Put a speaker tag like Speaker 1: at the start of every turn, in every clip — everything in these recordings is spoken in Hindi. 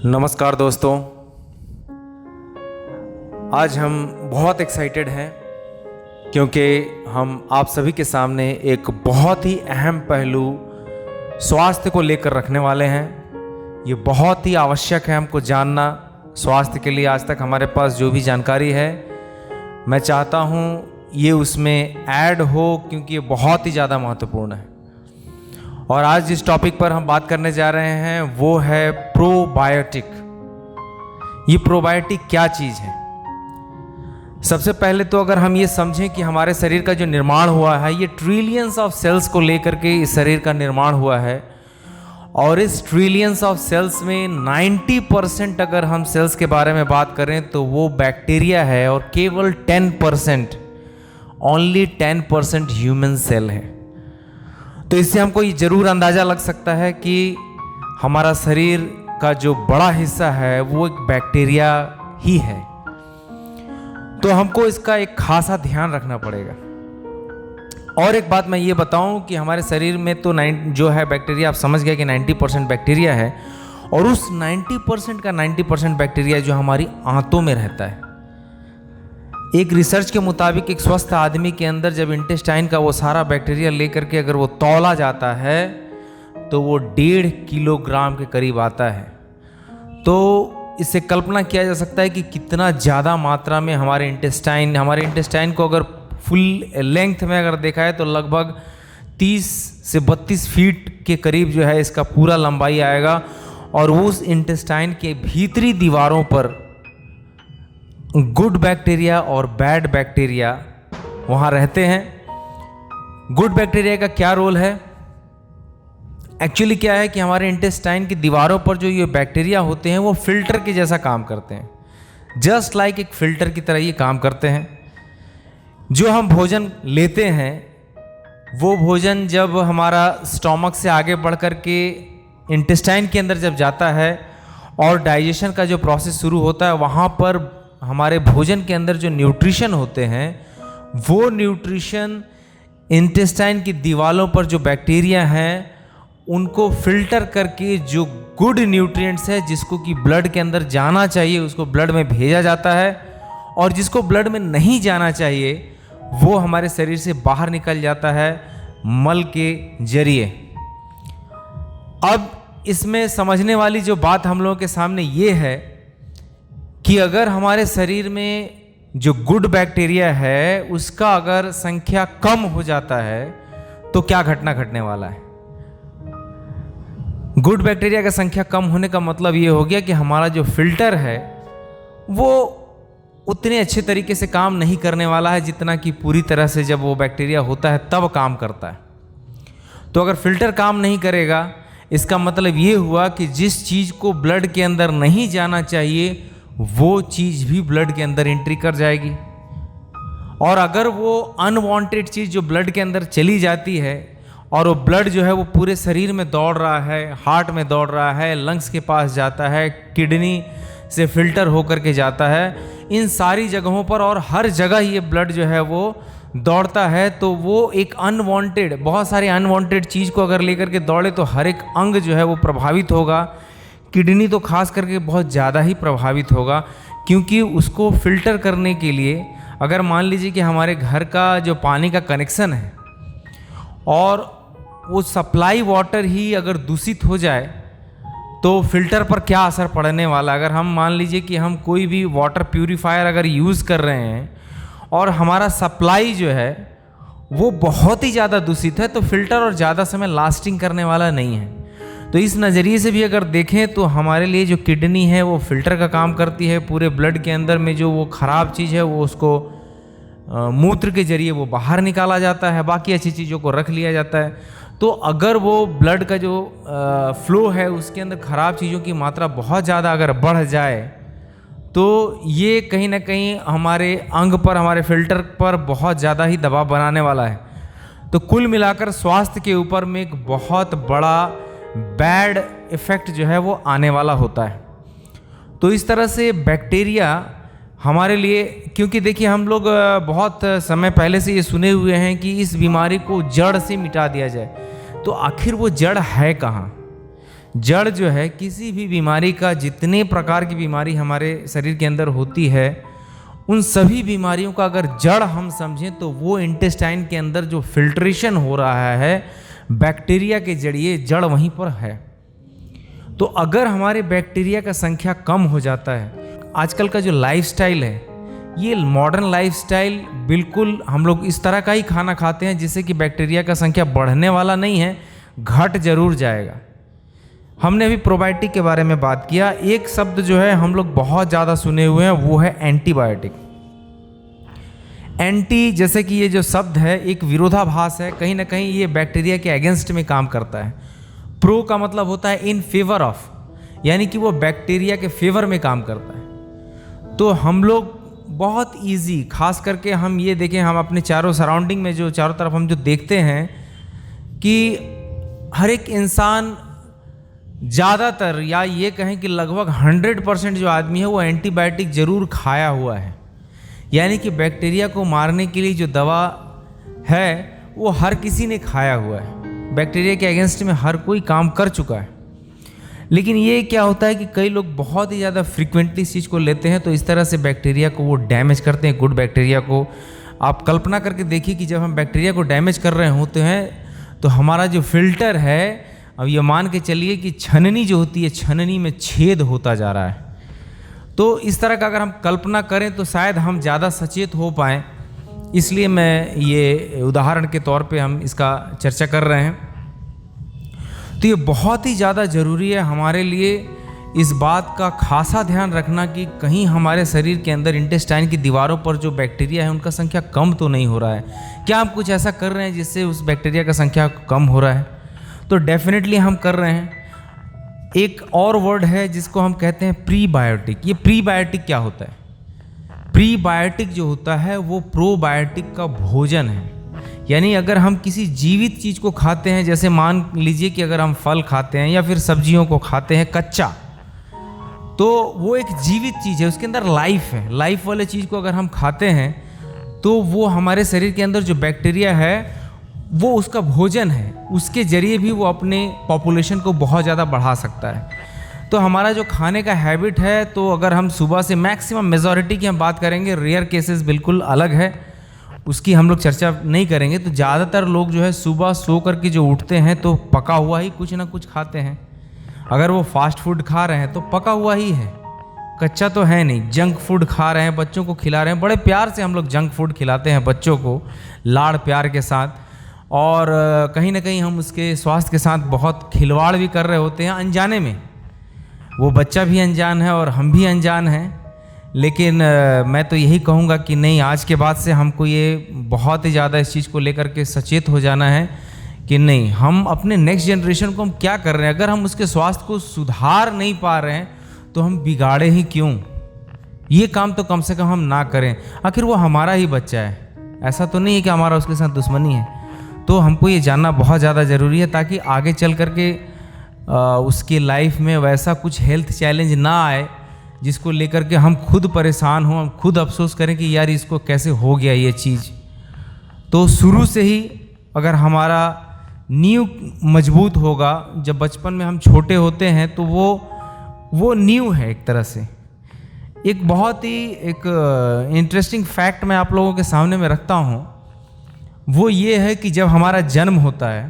Speaker 1: नमस्कार दोस्तों, आज हम बहुत एक्साइटेड हैं क्योंकि हम आप सभी के सामने एक बहुत ही अहम पहलू स्वास्थ्य को लेकर रखने वाले हैं। ये बहुत ही आवश्यक है हमको जानना स्वास्थ्य के लिए। आज तक हमारे पास जो भी जानकारी है मैं चाहता हूँ ये उसमें ऐड हो क्योंकि ये बहुत ही ज़्यादा महत्वपूर्ण है। और आज जिस टॉपिक पर हम बात करने जा रहे हैं वो है प्रोबायोटिक। ये प्रोबायोटिक क्या चीज़ है? सबसे पहले तो अगर हम ये समझें कि हमारे शरीर का जो निर्माण हुआ है ये ट्रिलियंस ऑफ सेल्स को लेकर के इस शरीर का निर्माण हुआ है। और इस ट्रिलियंस ऑफ सेल्स में 90% अगर हम सेल्स के बारे में बात करें तो वो बैक्टीरिया है और केवल 10%, ओनली 10% ह्यूमन सेल है। तो इससे हमको ये जरूर अंदाज़ा लग सकता है कि हमारा शरीर का जो बड़ा हिस्सा है वो एक बैक्टीरिया ही है। तो हमको इसका एक खासा ध्यान रखना पड़ेगा। और एक बात मैं ये बताऊं कि हमारे शरीर में तो जो है बैक्टीरिया, आप समझ गए कि 90% बैक्टीरिया है। और उस 90% का 90% बैक्टीरिया जो हमारी आंतों में रहता है। एक रिसर्च के मुताबिक एक स्वस्थ आदमी के अंदर जब इंटेस्टाइन का वो सारा बैक्टीरिया लेकर के अगर वो तौला जाता है तो वो 1.5 किलोग्राम के करीब आता है। तो इससे कल्पना किया जा सकता है कि कितना ज़्यादा मात्रा में हमारे इंटेस्टाइन को अगर फुल लेंथ में अगर देखा है तो लगभग 30 से 32 फीट के करीब जो है इसका पूरा लंबाई आएगा। और उस इंटेस्टाइन के भीतरी दीवारों पर गुड बैक्टीरिया और बैड बैक्टीरिया वहाँ रहते हैं। गुड बैक्टीरिया का क्या रोल है? एक्चुअली क्या है कि हमारे इंटेस्टाइन की दीवारों पर जो ये बैक्टीरिया होते हैं वो फिल्टर के जैसा काम करते हैं। जस्ट लाइक एक फिल्टर की तरह ये काम करते हैं। जो हम भोजन लेते हैं वो भोजन जब हमारा स्टोमक से आगे बढ़ कर के इंटेस्टाइन के अंदर जब जाता है और डाइजेशन का जो प्रोसेस शुरू होता है, वहाँ पर हमारे भोजन के अंदर जो न्यूट्रिशन होते हैं वो न्यूट्रिशन इंटेस्टाइन की दीवारों पर जो बैक्टीरिया हैं उनको फिल्टर करके जो गुड न्यूट्रिएंट्स है जिसको कि ब्लड के अंदर जाना चाहिए उसको ब्लड में भेजा जाता है। और जिसको ब्लड में नहीं जाना चाहिए वो हमारे शरीर से बाहर निकल जाता है मल के जरिए। अब इसमें समझने वाली जो बात हम लोगों के सामने ये है कि अगर हमारे शरीर में जो गुड बैक्टीरिया है उसका अगर संख्या कम हो जाता है तो क्या घटना घटने वाला है? गुड बैक्टीरिया का संख्या कम होने का मतलब ये हो गया कि हमारा जो फिल्टर है वो उतने अच्छे तरीके से काम नहीं करने वाला है जितना कि पूरी तरह से जब वो बैक्टीरिया होता है तब काम करता है। तो अगर फिल्टर काम नहीं करेगा इसका मतलब ये हुआ कि जिस चीज़ को ब्लड के अंदर नहीं जाना चाहिए वो चीज़ भी ब्लड के अंदर एंट्री कर जाएगी। और अगर वो अनवांटेड चीज़ जो ब्लड के अंदर चली जाती है और वो ब्लड जो है वो पूरे शरीर में दौड़ रहा है, हार्ट में दौड़ रहा है, लंग्स के पास जाता है, किडनी से फिल्टर होकर के जाता है, इन सारी जगहों पर और हर जगह ये ब्लड जो है वो दौड़ता है। तो वो एक अनवांटेड, बहुत सारे अनवांटेड चीज़ को अगर लेकर के दौड़े तो हर एक अंग जो है वो प्रभावित होगा। किडनी तो खास करके बहुत ज़्यादा ही प्रभावित होगा क्योंकि उसको फिल्टर करने के लिए अगर मान लीजिए कि हमारे घर का जो पानी का कनेक्शन है और वो सप्लाई वाटर ही अगर दूषित हो जाए तो फिल्टर पर क्या असर पड़ने वाला। अगर हम मान लीजिए कि हम कोई भी वाटर प्यूरीफायर अगर यूज़ कर रहे हैं और हमारा सप्लाई जो है वो बहुत ही ज़्यादा दूषित है तो फिल्टर और ज़्यादा समय लास्टिंग करने वाला नहीं है। तो इस नज़रिए से भी अगर देखें तो हमारे लिए जो किडनी है वो फिल्टर का काम करती है। पूरे ब्लड के अंदर में जो वो ख़राब चीज़ है वो उसको मूत्र के जरिए वो बाहर निकाला जाता है, बाकी अच्छी चीज़ों को रख लिया जाता है। तो अगर वो ब्लड का जो फ्लो है उसके अंदर ख़राब चीज़ों की मात्रा बहुत ज़्यादा अगर बढ़ जाए तो ये कहीं ना कहीं हमारे अंग पर, हमारे फिल्टर पर बहुत ज़्यादा ही दबाव बनाने वाला है। तो कुल मिलाकर स्वास्थ्य के ऊपर में एक बहुत बड़ा बैड इफ़ेक्ट जो है वो आने वाला होता है। तो इस तरह से बैक्टीरिया हमारे लिए, क्योंकि देखिए हम लोग बहुत समय पहले से ये सुने हुए हैं कि इस बीमारी को जड़ से मिटा दिया जाए, तो आखिर वो जड़ है कहाँ? जड़ जो है किसी भी बीमारी का, जितने प्रकार की बीमारी हमारे शरीर के अंदर होती है, उन सभी बीमारियों का अगर जड़ हम समझें तो वो इंटेस्टाइन के अंदर जो फिल्ट्रेशन हो रहा है बैक्टीरिया के जरिए, जड़ वहीं पर है। तो अगर हमारे बैक्टीरिया का संख्या कम हो जाता है, आजकल का जो लाइफस्टाइल है, ये मॉडर्न लाइफस्टाइल, बिल्कुल हम लोग इस तरह का ही खाना खाते हैं जिससे कि बैक्टीरिया का संख्या बढ़ने वाला नहीं है, घट जरूर जाएगा। हमने अभी प्रोबायोटिक के बारे में बात किया। एक शब्द जो है हम लोग बहुत ज़्यादा सुने हुए हैं, वो है एंटीबायोटिक। एंटी, जैसे कि ये जो शब्द है एक विरोधाभास है, कहीं ना कहीं ये बैक्टीरिया के अगेंस्ट में काम करता है। प्रो का मतलब होता है इन फेवर ऑफ, यानी कि वो बैक्टीरिया के फेवर में काम करता है। तो हम लोग बहुत इजी, खास करके हम ये देखें, हम अपने चारों सराउंडिंग में जो चारों तरफ हम जो देखते हैं कि हर एक इंसान, ज़्यादातर या ये कहें कि लगभग 100% जो आदमी है वो एंटीबायोटिक ज़रूर खाया हुआ है। यानी कि बैक्टीरिया को मारने के लिए जो दवा है वो हर किसी ने खाया हुआ है। बैक्टीरिया के अगेंस्ट में हर कोई काम कर चुका है। लेकिन ये क्या होता है कि कई लोग बहुत ही ज़्यादा फ्रिक्वेंटली इस चीज़ को लेते हैं, तो इस तरह से बैक्टीरिया को वो डैमेज करते हैं, गुड बैक्टीरिया को। आप कल्पना करके देखिए कि जब हम बैक्टीरिया को डैमेज कर रहे होते हैं तो हमारा जो फिल्टर है, अब ये मान के चलिए कि छननी जो होती है, छननी में छेद होता जा रहा है। तो इस तरह का अगर हम कल्पना करें तो शायद हम ज़्यादा सचेत हो पाएँ, इसलिए मैं ये उदाहरण के तौर पे हम इसका चर्चा कर रहे हैं। तो ये बहुत ही ज़्यादा ज़रूरी है हमारे लिए इस बात का खासा ध्यान रखना कि कहीं हमारे शरीर के अंदर इंटेस्टाइन की दीवारों पर जो बैक्टीरिया है उनका संख्या कम तो नहीं हो रहा है। क्या हम कुछ ऐसा कर रहे हैं जिससे उस बैक्टीरिया का संख्या कम हो रहा है? तो डेफिनेटली हम कर रहे हैं। एक और वर्ड है जिसको हम कहते हैं प्रीबायोटिक। ये प्रीबायोटिक क्या होता है? प्रीबायोटिक जो होता है वो प्रोबायोटिक का भोजन है। यानी अगर हम किसी जीवित चीज़ को खाते हैं, जैसे मान लीजिए कि अगर हम फल खाते हैं या फिर सब्जियों को खाते हैं कच्चा, तो वो एक जीवित चीज़ है, उसके अंदर लाइफ है। लाइफ वाले चीज़ को अगर हम खाते हैं तो वो हमारे शरीर के अंदर जो बैक्टीरिया है वो उसका भोजन है, उसके जरिए भी वो अपने पॉपुलेशन को बहुत ज़्यादा बढ़ा सकता है। तो हमारा जो खाने का हैबिट है, तो अगर हम सुबह से, मैक्सिमम मेजॉरिटी की हम बात करेंगे, रेयर केसेस बिल्कुल अलग है, उसकी हम लोग चर्चा नहीं करेंगे। तो ज़्यादातर लोग जो है सुबह सो करके जो उठते हैं तो पका हुआ ही कुछ ना कुछ खाते हैं। अगर वो फास्ट फूड खा रहे हैं तो पका हुआ ही है, कच्चा तो है नहीं। जंक फूड खा रहे हैं, बच्चों को खिला रहे हैं, बड़े प्यार से हम लोग जंक फूड खिलाते हैं बच्चों को, लाड़ प्यार के साथ, और कहीं ना कहीं हम उसके स्वास्थ्य के साथ बहुत खिलवाड़ भी कर रहे होते हैं अनजाने में। वो बच्चा भी अनजान है और हम भी अनजान हैं। लेकिन मैं तो यही कहूँगा कि नहीं, आज के बाद से हमको ये बहुत ही ज़्यादा इस चीज़ को लेकर के सचेत हो जाना है कि नहीं, हम अपने नेक्स्ट जनरेशन को हम क्या कर रहे हैं। अगर हम उसके स्वास्थ्य को सुधार नहीं पा रहे हैं तो हम बिगाड़े ही क्यों? ये काम तो कम से कम हम ना करें। आखिर वो हमारा ही बच्चा है, ऐसा तो नहीं है कि हमारा उसके साथ दुश्मनी है। तो हमको ये जानना बहुत ज़्यादा ज़रूरी है ताकि आगे चल करके उसकी लाइफ में वैसा कुछ हेल्थ चैलेंज ना आए जिसको लेकर के हम खुद परेशान हों, हम खुद अफसोस करें कि यार इसको कैसे हो गया ये चीज़। तो शुरू से ही अगर हमारा नींव मजबूत होगा, जब बचपन में हम छोटे होते हैं तो वो नींव है एक तरह से। एक बहुत ही इंटरेस्टिंग फैक्ट मैं आप लोगों के सामने में रखता हूँ, वो ये है कि जब हमारा जन्म होता है,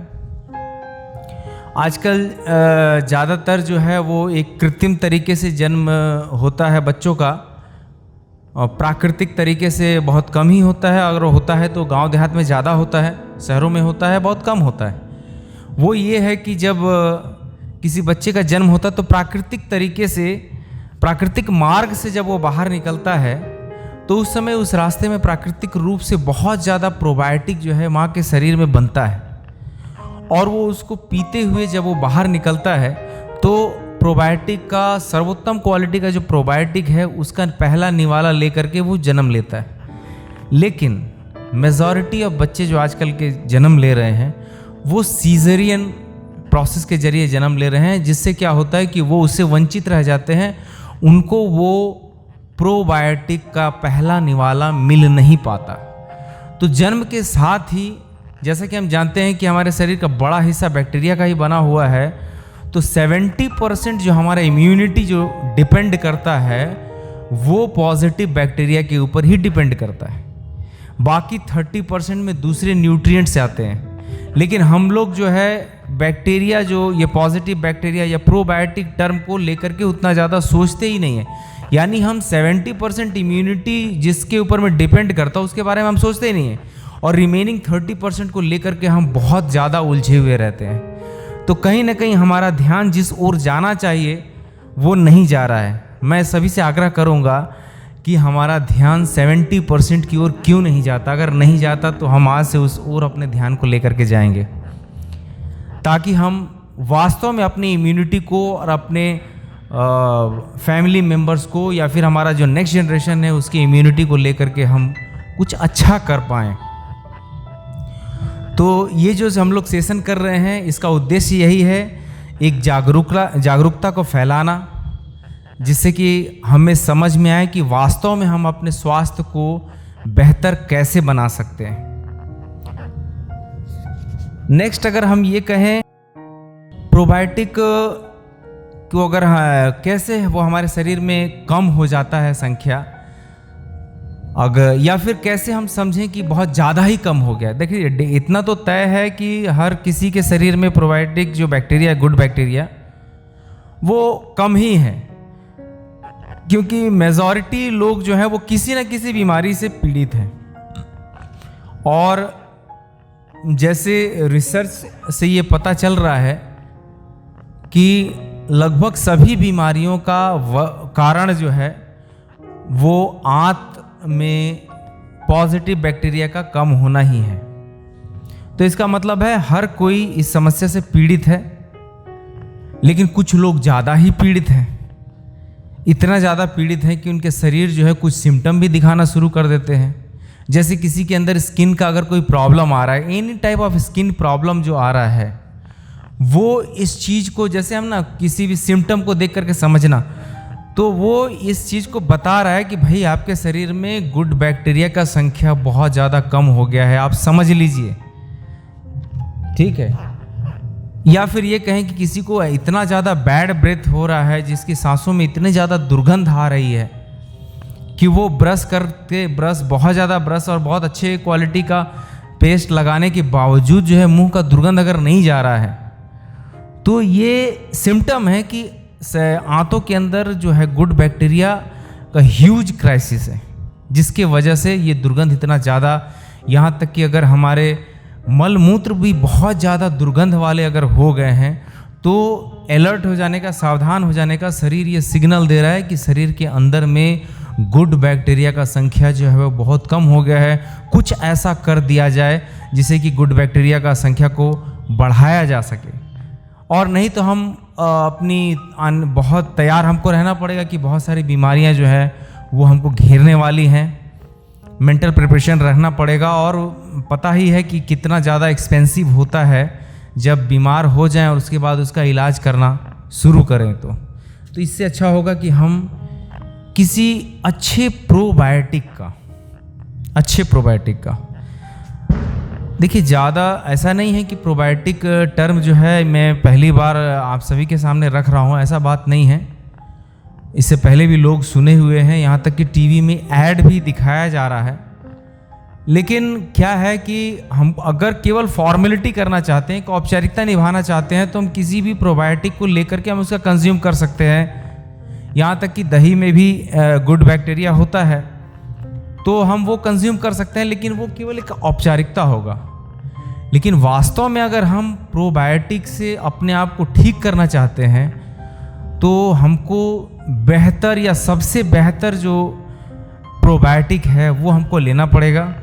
Speaker 1: आजकल ज़्यादातर जो है वो एक कृत्रिम तरीके से जन्म होता है बच्चों का, और प्राकृतिक तरीके से बहुत कम ही होता है। अगर होता है तो गांव देहात में ज़्यादा होता है, शहरों में होता है बहुत कम होता है। वो ये है कि जब किसी बच्चे का जन्म होता है तो प्राकृतिक तरीके से, प्राकृतिक मार्ग से जब वो बाहर निकलता है तो उस समय उस रास्ते में प्राकृतिक रूप से बहुत ज़्यादा प्रोबायोटिक जो है माँ के शरीर में बनता है, और वो उसको पीते हुए जब वो बाहर निकलता है तो प्रोबायोटिक का सर्वोत्तम क्वालिटी का जो प्रोबायोटिक है उसका पहला निवाला लेकर के वो जन्म लेता है। लेकिन मेजॉरिटी ऑफ बच्चे जो आजकल के जन्म ले रहे हैं वो सीजरियन प्रोसेस के जरिए जन्म ले रहे हैं, जिससे क्या होता है कि वो उससे वंचित रह जाते हैं, उनको वो प्रोबायोटिक का पहला निवाला मिल नहीं पाता। तो जन्म के साथ ही, जैसा कि हम जानते हैं कि हमारे शरीर का बड़ा हिस्सा बैक्टीरिया का ही बना हुआ है, तो 70% जो हमारा इम्यूनिटी जो डिपेंड करता है वो पॉजिटिव बैक्टीरिया के ऊपर ही डिपेंड करता है। बाकी 30% में दूसरे न्यूट्रिएंट्स आते हैं। लेकिन हम लोग जो है बैक्टीरिया, जो ये पॉजिटिव बैक्टीरिया या प्रोबायोटिक टर्म को लेकर के उतना ज़्यादा सोचते ही नहीं है। यानी हम 70% इम्यूनिटी जिसके ऊपर में डिपेंड करता है उसके बारे में हम सोचते ही नहीं है, और रिमेनिंग 30% को लेकर के हम बहुत ज़्यादा उलझे हुए रहते हैं। तो कहीं ना कहीं हमारा ध्यान जिस ओर जाना चाहिए वो नहीं जा रहा है। मैं सभी से आग्रह करूँगा कि हमारा ध्यान 70% की ओर क्यों नहीं जाता। अगर नहीं जाता तो हम आज से उस ओर अपने ध्यान को लेकर के जाएंगे, ताकि हम वास्तव में अपनी इम्यूनिटी को और अपने फैमिली मेम्बर्स को या फिर हमारा जो नेक्स्ट जनरेशन है उसकी इम्यूनिटी को लेकर के हम कुछ अच्छा कर पाएँ। तो ये जो हम लोग सेशन कर रहे हैं इसका उद्देश्य यही है, एक जागरूकता को फैलाना, जिससे कि हमें समझ में आए कि वास्तव में हम अपने स्वास्थ्य को बेहतर कैसे बना सकते हैं। नेक्स्ट, अगर हम ये कहें प्रोबायोटिक को अगर कैसे वो हमारे शरीर में कम हो जाता है संख्या, अगर या फिर कैसे हम समझें कि बहुत ज़्यादा ही कम हो गया। देखिए, इतना तो तय है कि हर किसी के शरीर में प्रोबायोटिक जो बैक्टीरिया, गुड बैक्टीरिया, वो कम ही है, क्योंकि मेजॉरिटी लोग जो है वो किसी न किसी बीमारी से पीड़ित हैं। और जैसे रिसर्च से ये पता चल रहा है कि लगभग सभी बीमारियों का कारण जो है वो आंत में पॉजिटिव बैक्टीरिया का कम होना ही है। तो इसका मतलब है हर कोई इस समस्या से पीड़ित है, लेकिन कुछ लोग ज़्यादा ही पीड़ित हैं। इतना ज़्यादा पीड़ित हैं कि उनके शरीर जो है कुछ सिम्टम भी दिखाना शुरू कर देते हैं। जैसे किसी के अंदर स्किन का अगर कोई प्रॉब्लम आ रहा है, any type of skin problem जो आ रहा है, वो इस चीज़ को, जैसे हम ना किसी भी सिम्टम को देख करके समझना, तो वो इस चीज़ को बता रहा है कि भाई आपके शरीर में गुड बैक्टीरिया का संख्या बहुत ज़्यादा कम हो गया है, आप समझ लीजिए, ठीक है। या फिर ये कहें कि किसी को इतना ज़्यादा बैड ब्रेथ हो रहा है, जिसकी सांसों में इतनी ज़्यादा दुर्गंध आ रही है कि वो ब्रश बहुत ज़्यादा ब्रश और बहुत अच्छे क्वालिटी का पेस्ट लगाने के बावजूद जो है मुंह का दुर्गंध अगर नहीं जा रहा है, तो ये सिम्टम है कि आंतों के अंदर जो है गुड बैक्टीरिया का ह्यूज क्राइसिस है, जिसके वजह से ये दुर्गंध इतना ज़्यादा, यहाँ तक कि अगर हमारे मल मूत्र भी बहुत ज़्यादा दुर्गंध वाले अगर हो गए हैं, तो अलर्ट हो जाने का, सावधान हो जाने का शरीर ये सिग्नल दे रहा है कि शरीर के अंदर में गुड बैक्टीरिया का संख्या जो है वो बहुत कम हो गया है। कुछ ऐसा कर दिया जाए जिससे कि गुड बैक्टीरिया का संख्या को बढ़ाया जा सके। और नहीं तो हम अपनी बहुत तैयार हमको रहना पड़ेगा कि बहुत सारी बीमारियां जो है वो हमको घेरने वाली हैं। मेंटल प्रिपरेशन रहना पड़ेगा, और पता ही है कि कितना ज़्यादा एक्सपेंसिव होता है जब बीमार हो जाएं और उसके बाद उसका इलाज करना शुरू करें। तो इससे अच्छा होगा कि हम किसी अच्छे प्रोबायोटिक का देखिए, ज़्यादा ऐसा नहीं है कि प्रोबायोटिक टर्म जो है मैं पहली बार आप सभी के सामने रख रहा हूँ, ऐसा बात नहीं है। इससे पहले भी लोग सुने हुए हैं, यहाँ तक कि टीवी में ऐड भी दिखाया जा रहा है। लेकिन क्या है कि हम अगर केवल फॉर्मेलिटी करना चाहते हैं, एक औपचारिकता निभाना चाहते हैं, तो हम किसी भी प्रोबायोटिक को लेकर के हम उसका कंज्यूम कर सकते हैं। यहाँ तक कि दही में भी गुड बैक्टीरिया होता है, तो हम वो कंज्यूम कर सकते हैं, लेकिन वो केवल एक औपचारिकता होगा। लेकिन वास्तव में अगर हम प्रोबायोटिक से अपने आप को ठीक करना चाहते हैं, तो हमको बेहतर या सबसे बेहतर जो प्रोबायोटिक है वो हमको लेना पड़ेगा।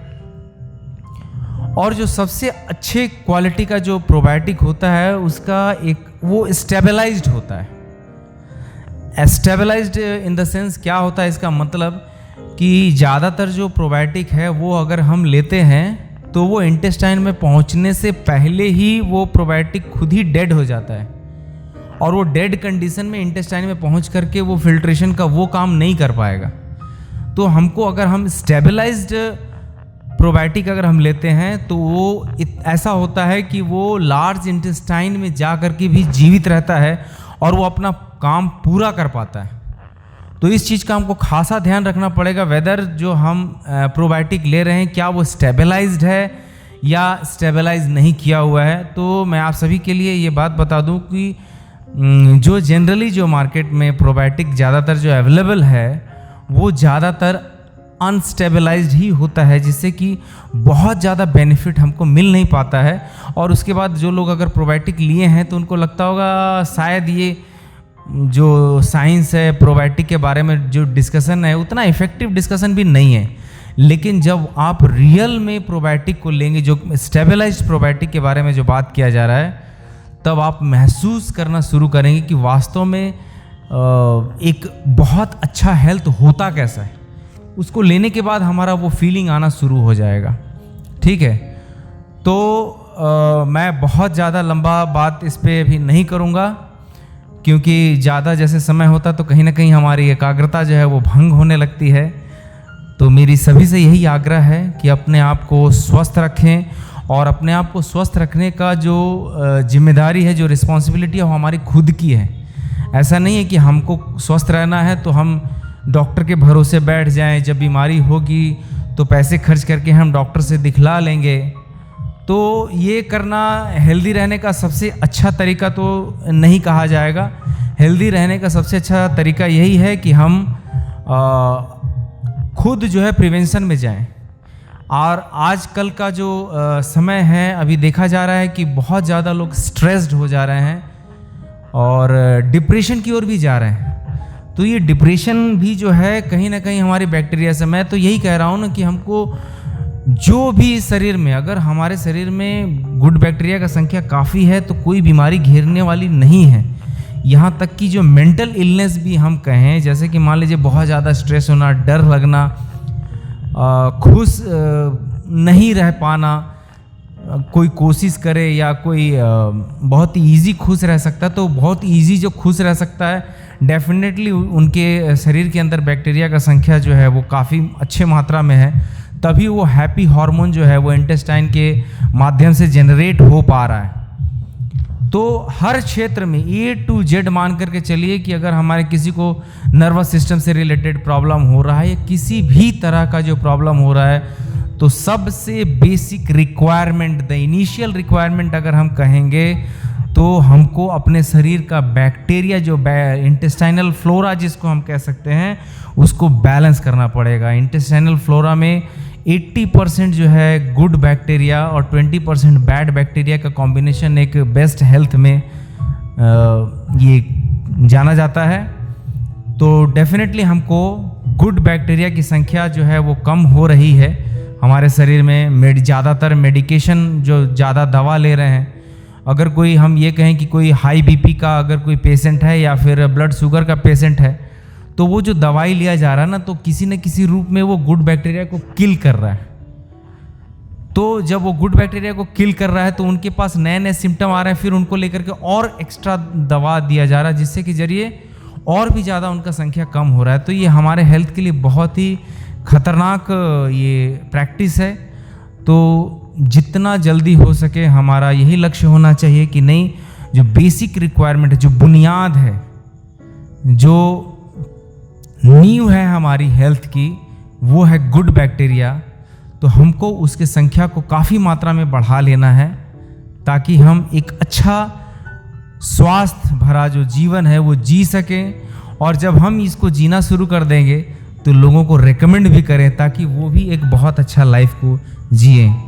Speaker 1: और जो सबसे अच्छे क्वालिटी का जो प्रोबायोटिक होता है उसका एक वो स्टेबलाइज्ड होता है। स्टेबलाइज्ड इन द सेंस क्या होता है, इसका मतलब कि ज़्यादातर जो प्रोबायोटिक है वो अगर हम लेते हैं तो वो इंटेस्टाइन में पहुंचने से पहले ही वो प्रोबायोटिक खुद ही डेड हो जाता है, और वो डेड कंडीशन में इंटेस्टाइन में पहुंच करके वो फिल्ट्रेशन का वो काम नहीं कर पाएगा। तो हमको अगर हम स्टेबलाइज्ड प्रोबायोटिक अगर हम लेते हैं तो वो ऐसा होता है कि वो लार्ज इंटेस्टाइन में जा कर के भी जीवित रहता है और वो अपना काम पूरा कर पाता है। तो इस चीज़ का हमको खासा ध्यान रखना पड़ेगा, वेदर जो हम प्रोबायोटिक ले रहे हैं क्या वो स्टेबलाइज्ड है या स्टेबलाइज नहीं किया हुआ है। तो मैं आप सभी के लिए ये बात बता दूं कि जो जनरली जो मार्केट में प्रोबायोटिक ज़्यादातर जो अवेलेबल है वो ज़्यादातर अनस्टेबलाइज्ड ही होता है, जिससे कि बहुत ज़्यादा बेनिफिट हमको मिल नहीं पाता है। और उसके बाद जो लोग अगर प्रोबायोटिक लिए हैं तो उनको लगता होगा शायद ये जो साइंस है प्रोबायोटिक के बारे में जो डिस्कशन है उतना इफेक्टिव डिस्कशन भी नहीं है। लेकिन जब आप रियल में प्रोबायोटिक को लेंगे, जो स्टेबलाइज्ड प्रोबायोटिक के बारे में जो बात किया जा रहा है, तब आप महसूस करना शुरू करेंगे कि वास्तव में एक बहुत अच्छा हेल्थ होता कैसा है। उसको लेने के बाद हमारा वो फीलिंग आना शुरू हो जाएगा। ठीक है, तो मैं बहुत ज़्यादा लंबा बात इस पर अभी नहीं करूँगा, क्योंकि ज़्यादा जैसे समय होता तो कहीं ना कहीं हमारी एकाग्रता जो है वो भंग होने लगती है। तो मेरी सभी से यही आग्रह है कि अपने आप को स्वस्थ रखें, और अपने आप को स्वस्थ रखने का जो जिम्मेदारी है, जो रिस्पॉन्सिबिलिटी है, वो हमारी खुद की है। ऐसा नहीं है कि हमको स्वस्थ रहना है तो हम डॉक्टर के भरोसे बैठ जाएं, जब बीमारी होगी तो पैसे खर्च करके हम डॉक्टर से दिखला लेंगे। तो ये करना हेल्दी रहने का सबसे अच्छा तरीका तो नहीं कहा जाएगा। हेल्दी रहने का सबसे अच्छा तरीका यही है कि हम खुद जो है प्रिवेंशन में जाएं। और आजकल का जो समय है, अभी देखा जा रहा है कि बहुत ज़्यादा लोग स्ट्रेस्ड हो जा रहे हैं और डिप्रेशन की ओर भी जा रहे हैं। तो ये डिप्रेशन भी जो है कहीं ना कहीं हमारी बैक्टीरिया से, मैं तो यही कह रहा हूँ ना कि हमको जो भी शरीर में, अगर हमारे शरीर में गुड बैक्टीरिया का संख्या काफ़ी है तो कोई बीमारी घेरने वाली नहीं है। यहाँ तक कि जो मेंटल इलनेस भी हम कहें, जैसे कि मान लीजिए बहुत ज़्यादा स्ट्रेस होना, डर लगना, खुश नहीं रह पाना, कोई कोशिश करे या कोई बहुत ईजी खुश रह सकता है, तो बहुत ईजी जो खुश रह सकता है डेफिनेटली उनके शरीर के अंदर बैक्टीरिया का संख्या जो है वो काफ़ी अच्छे मात्रा में है, तभी वो हैप्पी हार्मोन जो है वो इंटेस्टाइन के माध्यम से जनरेट हो पा रहा है। तो हर क्षेत्र में A to Z मान करके चलिए कि अगर हमारे किसी को नर्वस सिस्टम से रिलेटेड प्रॉब्लम हो रहा है या किसी भी तरह का जो प्रॉब्लम हो रहा है, तो सबसे basic requirement, the initial requirement अगर हम कहेंगे तो हमको अपने शरीर का बैक्टीरिया, जो इंटेस्टाइनल फ्लोरा जिसको हम कह सकते हैं, उसको बैलेंस करना पड़ेगा। इंटेस्टाइनल फ्लोरा में 80% जो है गुड बैक्टीरिया और 20% बैड बैक्टीरिया का कॉम्बिनेशन एक बेस्ट हेल्थ में ये जाना जाता है। तो डेफिनेटली हमको गुड बैक्टीरिया की संख्या जो है वो कम हो रही है हमारे शरीर में। ज़्यादातर मेडिकेशन जो ज़्यादा दवा ले रहे हैं, अगर कोई हम ये कहें कि कोई हाई बीपी का अगर कोई पेशेंट है या फिर ब्लड शुगर का पेशेंट है, तो वो जो दवाई लिया जा रहा है ना, तो किसी न किसी रूप में वो गुड बैक्टीरिया को किल कर रहा है। तो जब वो गुड बैक्टीरिया को किल कर रहा है तो उनके पास नए नए सिम्टम आ रहे हैं, फिर उनको लेकर के और एक्स्ट्रा दवा दिया जा रहा है, जिससे कि जरिए और भी ज़्यादा उनका संख्या कम हो रहा है। तो ये हमारे हेल्थ के लिए बहुत ही खतरनाक ये प्रैक्टिस है। तो जितना जल्दी हो सके हमारा यही लक्ष्य होना चाहिए कि नहीं, जो बेसिक रिक्वायरमेंट है, जो बुनियाद है, जो नींव है हमारी हेल्थ की, वो है गुड बैक्टीरिया। तो हमको उसके संख्या को काफ़ी मात्रा में बढ़ा लेना है, ताकि हम एक अच्छा स्वास्थ्य भरा जो जीवन है वो जी सकें। और जब हम इसको जीना शुरू कर देंगे तो लोगों को रेकमेंड भी करें, ताकि वो भी एक बहुत अच्छा लाइफ को जिएं।